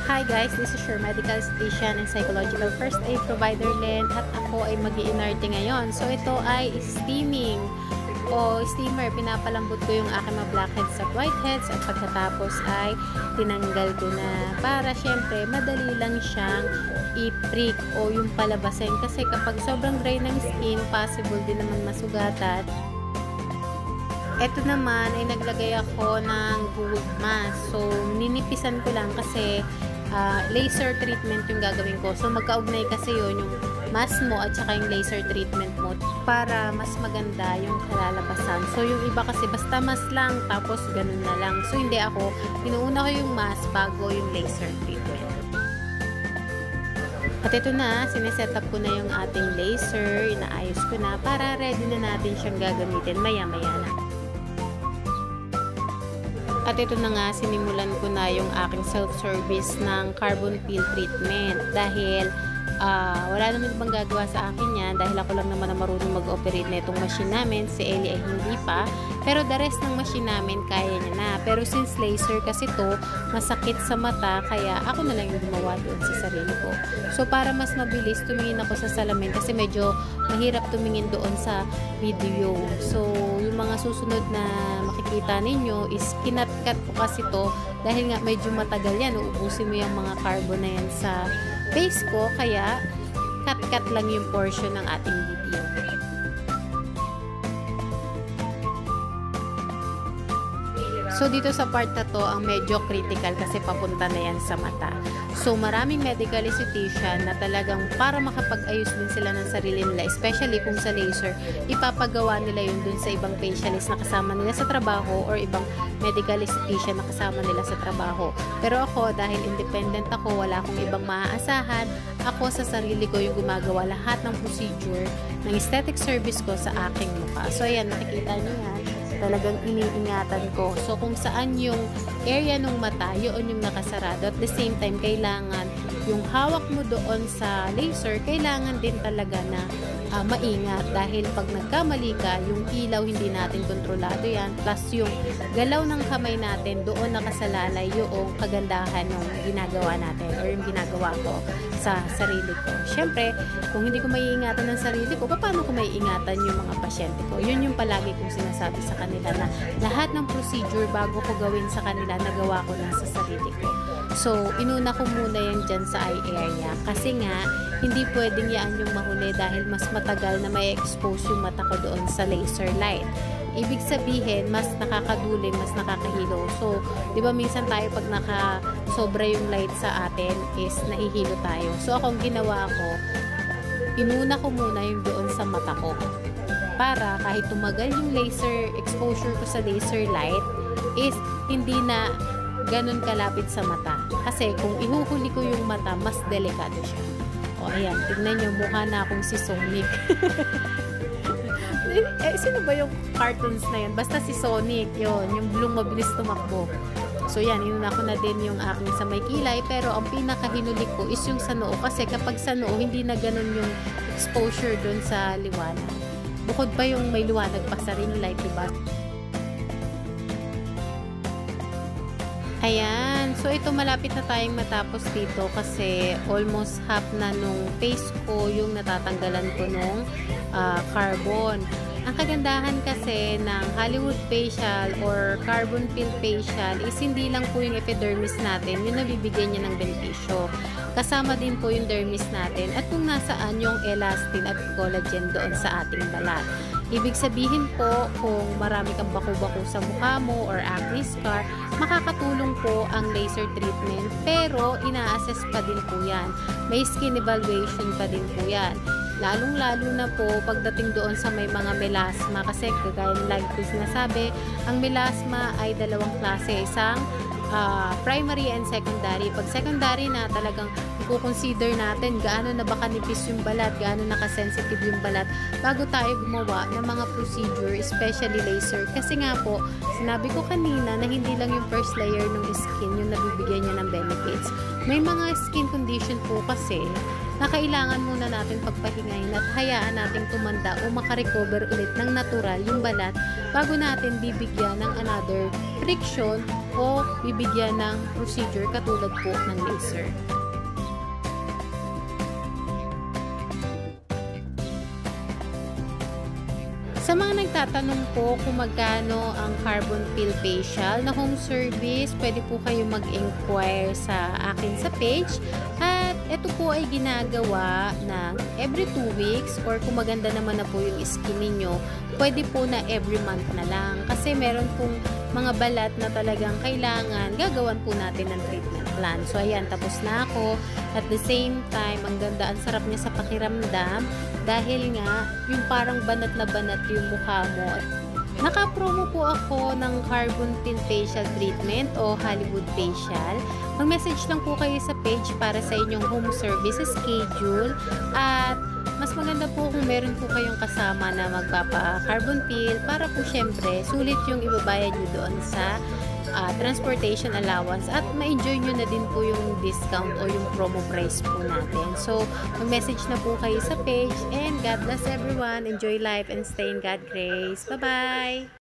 Hi guys, this is your medical esthetician and psychological first aid provider Len at ako ay mag-i-inarte ngayon. So ito ay steaming o steamer. Pinapalambot ko yung aking mga blackheads at whiteheads at pagkatapos ay tinanggal ko na para syempre madali lang siyang i-prick o yung palabasin kasi kapag sobrang dry ng skin, possible din naman masugatan. Ito naman ay naglagay ako ng gold mask. So, ninipisan ko lang kasi laser treatment yung gagawin ko. So, magkaugnay kasi yun, yung mask mo at saka yung laser treatment mo para mas maganda yung kalalabasan. So, yung iba kasi basta mask lang tapos ganun na lang. So, hindi ako. Inuuna ko yung mask bago yung laser treatment. At ito na, sineset up ko na yung ating laser. Inaayos ko na para ready na natin siyang gagamitin maya-maya na. At ito na nga, sinimulan ko na yung aking self-service ng carbon peel treatment dahil wala naman ibang gagawa sa akin yan dahil ako lang naman ang marunong mag-operate na itong machine namin. Si Ellie ay hindi pa. Pero the rest ng machine namin kaya niya na. Pero since laser kasi to masakit sa mata, kaya ako na lang yung gumawa doon sa sarili ko. So para mas mabilis, tumingin ako sa salamin kasi medyo mahirap tumingin doon sa video. So yung mga susunod na makikita ninyo is kinat-cut ko kasi to dahil nga medyo matagal yan. Uubusin mo yung mga carbon na yan sa face ko, kaya cut-cut lang yung portion ng ating video. So, dito sa part na to, ang medyo critical kasi papunta na yan sa mata. So, maraming medical esthetician na talagang para makapag-ayos din sila ng sarili nila, especially kung sa laser, ipapagawa nila yun dun sa ibang facialist na kasama nila sa trabaho or ibang medical esthetician na kasama nila sa trabaho. Pero ako, dahil independent ako, wala akong ibang maaasahan, ako sa sarili ko yung gumagawa lahat ng procedure ng aesthetic service ko sa aking mukha. So, ayan, nakikita niyo yan. Talagang iniingatan ko. So, kung saan yung area ng mata, yun yung nakasarado. At the same time, kailangan yung hawak mo doon sa laser, kailangan din talaga na maingat. Dahil pag nagkamali ka, yung ilaw hindi natin kontrolado yan. Plus yung galaw ng kamay natin, doon nakasalalay yung kagandahan ng ginagawa natin or yung ginagawa ko sa sarili ko. Siyempre, kung hindi ko maiingatan ng sarili ko, paano ko maiingatan yung mga pasyente ko? Yun yung palagi kong sinasabi sa kanila na lahat ng procedure bago ko gawin sa kanila, nagawa ko na sa sarili ko. So, inuna ko muna yan dyan sa eye area. Kasi nga, hindi pwedeng yan yung mahuli dahil mas matagal na may expose yung mata ko doon sa laser light. Ibig sabihin, mas nakakadulin, mas nakakahilo. So, di ba minsan tayo pag nakasobra yung light sa atin is nahihilo tayo. So, akong ginawa ko, inuna ko muna yung doon sa mata ko. Para kahit tumagal yung laser exposure ko sa laser light, is hindi na ganun kalapit sa mata. Kasi kung ihuhuli ko yung mata, mas delikado siya. O, ayan. Tignan nyo, mukha na akong si Sonic. Sino ba yung cartoons na yun? Basta si Sonic, yun. Yung blue mabilis tumakbo. So, yan. Inuna ko na din yung aking sa may kilay. Pero, ang pinakahinulik ko is yung sa noo. Kasi kapag sa noo, hindi na ganun yung exposure dun sa liwanag. Bukod pa yung may liwanag pa sa ring light, diba? Ayan. So, ito malapit na tayong matapos dito kasi almost half na nung face ko yung natatanggalan ko nung carbon. Ang kagandahan kasi ng Hollywood facial or carbon peel facial is hindi lang po yung epidermis natin yung nabibigyan niya ng benepisyo. Kasama din po yung dermis natin at kung nasaan yung elastin at collagen doon sa ating balat. Ibig sabihin po, kung marami kang baku-baku sa mukha mo or acne scar, makakatulong po ang laser treatment pero ina-assess pa din po yan. May skin evaluation pa din po yan. Lalong-lalo na po pagdating doon sa may mga melasma kasi kagaya ng lagi ko sinasabi, ang melasma ay dalawang klase. Isang primary and secondary. Pag secondary na talagang i-consider natin gaano na ba kanipis yung balat, gaano nakasensitive yung balat bago tayo gumawa ng mga procedure, especially laser. Kasi nga po, sinabi ko kanina na hindi lang yung first layer ng skin yung nabibigyan niya ng benefits. May mga skin condition po kasi na kailangan muna natin pagpahingayin at hayaan nating tumanda o makarecover ulit ng natural yung balat bago natin bibigyan ng another friction o bibigyan ng procedure katulad po ng laser. Sa mga nagtatanong po kung magkano ang carbon peel facial na home service, pwede po kayo mag-inquire sa akin sa page. At ito po ay ginagawa na every 2 weeks or kung maganda naman na po yung skin ninyo, pwede po na every month na lang. Kasi meron pong mga balat na talagang kailangan gagawan po natin ng treatment plan. So ayan, tapos na ako. At the same time, ang ganda, ang sarap niya sa pakiramdam dahil nga yung parang banat na banat yung mukha mo. Naka-promo po ako ng Carbon Peel Facial Treatment o Hollywood Facial. Mag-message lang po kayo sa page para sa inyong home service schedule. At mas maganda po kung meron po kayong kasama na magpapa-carbon peel para po syempre sulit yung ibabayad nyo doon sa transportation allowance at ma-enjoy nyo na din po yung discount o yung promo price po natin. So, mag-message na po kayo sa page and God bless everyone. Enjoy life and stay in God grace. Bye-bye!